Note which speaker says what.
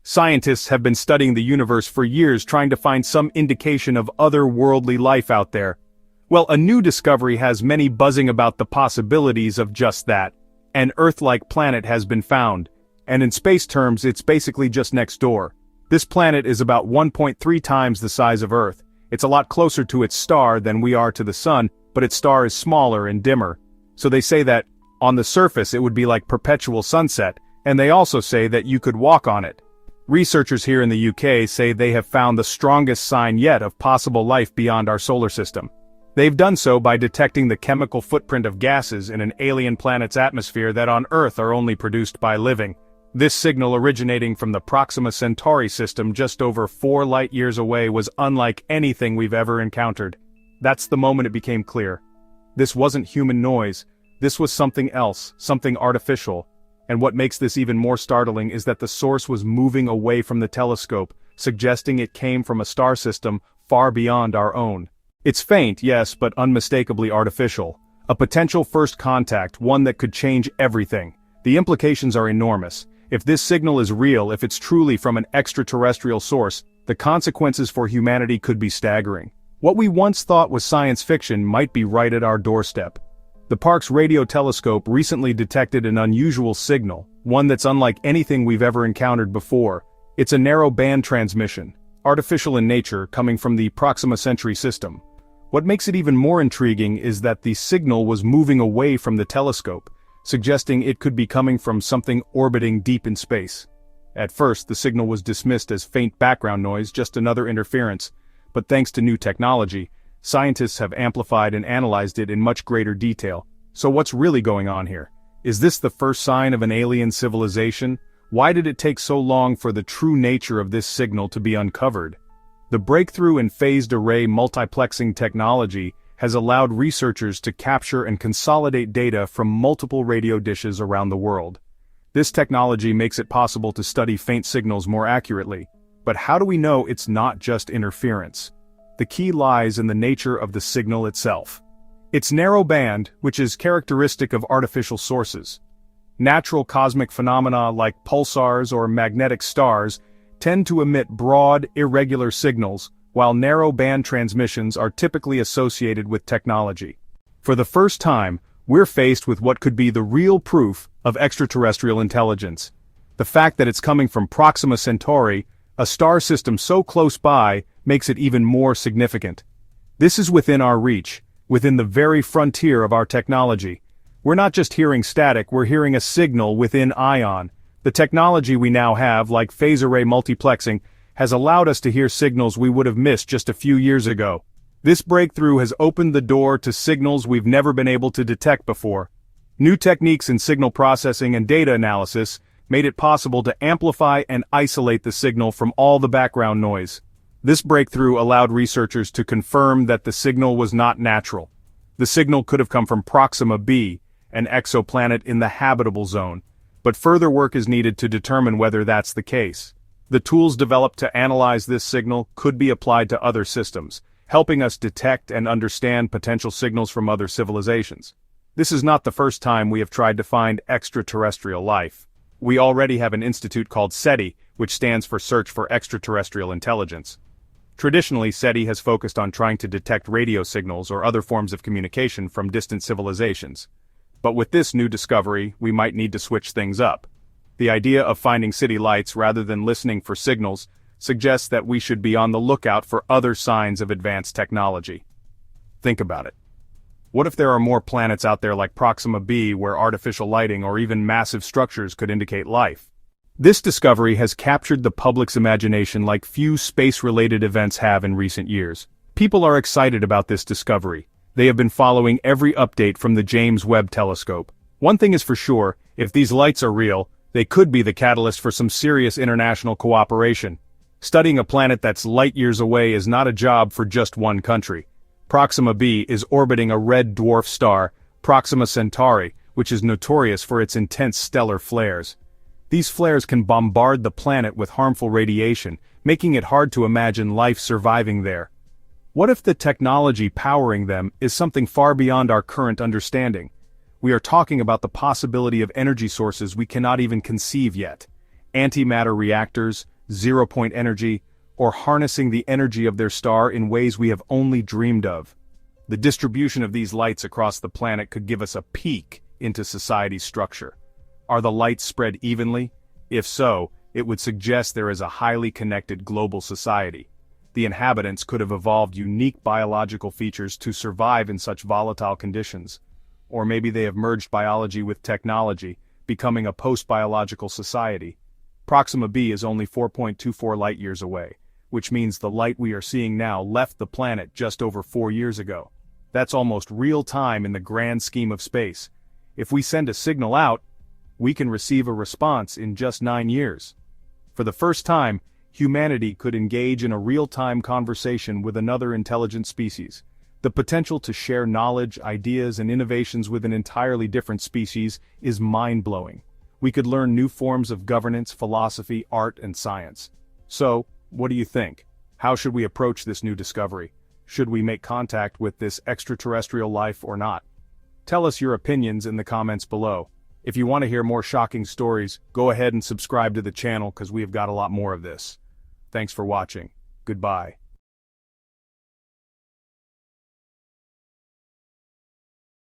Speaker 1: Scientists have been studying the universe for years trying to find some indication of otherworldly life out there. Well, a new discovery has many buzzing about the possibilities of just that. An Earth-like planet has been found, and in space terms it's basically just next door. This planet is about 1.3 times the size of Earth. It's a lot closer to its star than we are to the sun, but its star is smaller and dimmer. So they say that, on the surface it would be like perpetual sunset, and they also say that you could walk on it. Researchers here in the UK say they have found the strongest sign yet of possible life beyond our solar system. They've done so by detecting the chemical footprint of gases in an alien planet's atmosphere that on Earth are only produced by living. This signal originating from the Proxima Centauri system just over 4 light-years away was unlike anything we've ever encountered. That's the moment it became clear. This wasn't human noise, this was something else, something artificial. And what makes this even more startling is that the source was moving away from the telescope, suggesting it came from a star system far beyond our own. It's faint, yes, but unmistakably artificial. A potential first contact, one that could change everything. The implications are enormous. If this signal is real, if it's truly from an extraterrestrial source, the consequences for humanity could be staggering. What we once thought was science fiction might be right at our doorstep. The Parkes radio telescope recently detected an unusual signal, one that's unlike anything we've ever encountered before. It's a narrow-band transmission, artificial in nature, coming from the Proxima Centauri system. What makes it even more intriguing is that the signal was moving away from the telescope, suggesting it could be coming from something orbiting deep in space. At first, the signal was dismissed as faint background noise, just another interference, but thanks to new technology, scientists have amplified and analyzed it in much greater detail. So what's really going on here? Is this the first sign of an alien civilization? Why did it take so long for the true nature of this signal to be uncovered? The breakthrough in phased array multiplexing technology has allowed researchers to capture and consolidate data from multiple radio dishes around the world. This technology makes it possible to study faint signals more accurately. But how do we know it's not just interference? The key lies in the nature of the signal itself. It's narrow band, which is characteristic of artificial sources. Natural cosmic phenomena like pulsars or magnetic stars tend to emit broad, irregular signals, while narrow band transmissions are typically associated with technology. For the first time, we're faced with what could be the real proof of extraterrestrial intelligence. The fact that it's coming from Proxima Centauri, a star system so close by, makes it even more significant. This is within our reach, within the very frontier of our technology. We're not just hearing static, we're hearing a signal within ion. The technology we now have, like phase array multiplexing, has allowed us to hear signals we would have missed just a few years ago. This breakthrough has opened the door to signals we've never been able to detect before. New techniques in signal processing and data analysis made it possible to amplify and isolate the signal from all the background noise. This breakthrough allowed researchers to confirm that the signal was not natural. The signal could have come from Proxima b, an exoplanet in the habitable zone, but further work is needed to determine whether that's the case. The tools developed to analyze this signal could be applied to other systems, helping us detect and understand potential signals from other civilizations. This is not the first time we have tried to find extraterrestrial life. We already have an institute called SETI, which stands for Search for Extraterrestrial Intelligence. Traditionally, SETI has focused on trying to detect radio signals or other forms of communication from distant civilizations. But with this new discovery, we might need to switch things up. The idea of finding city lights rather than listening for signals suggests that we should be on the lookout for other signs of advanced technology. Think about it. What if there are more planets out there like Proxima b where artificial lighting or even massive structures could indicate life? This discovery has captured the public's imagination like few space-related events have in recent years. People are excited about this discovery. They have been following every update from the James Webb Telescope. One thing is for sure, if these lights are real, they could be the catalyst for some serious international cooperation. Studying a planet that's light-years away is not a job for just one country. Proxima b is orbiting a red dwarf star, Proxima Centauri, which is notorious for its intense stellar flares. These flares can bombard the planet with harmful radiation, making it hard to imagine life surviving there. What if the technology powering them is something far beyond our current understanding? We are talking about the possibility of energy sources we cannot even conceive yet. Antimatter reactors, zero-point energy, or harnessing the energy of their star in ways we have only dreamed of. The distribution of these lights across the planet could give us a peek into society's structure. Are the lights spread evenly? If so, it would suggest there is a highly connected global society. The inhabitants could have evolved unique biological features to survive in such volatile conditions. Or maybe they have merged biology with technology, becoming a post-biological society. Proxima b is only 4.24 light-years away, which means the light we are seeing now left the planet just over 4 years ago. That's almost real time in the grand scheme of space. If we send a signal out, we can receive a response in just 9 years. For the first time, humanity could engage in a real-time conversation with another intelligent species. The potential to share knowledge, ideas, and innovations with an entirely different species is mind-blowing. We could learn new forms of governance, philosophy, art, and science. So, what do you think? How should we approach this new discovery? Should we make contact with this extraterrestrial life or not? Tell us your opinions in the comments below. If you want to hear more shocking stories, go ahead and subscribe to the channel because we have got a lot more of this. Thanks for watching. Goodbye.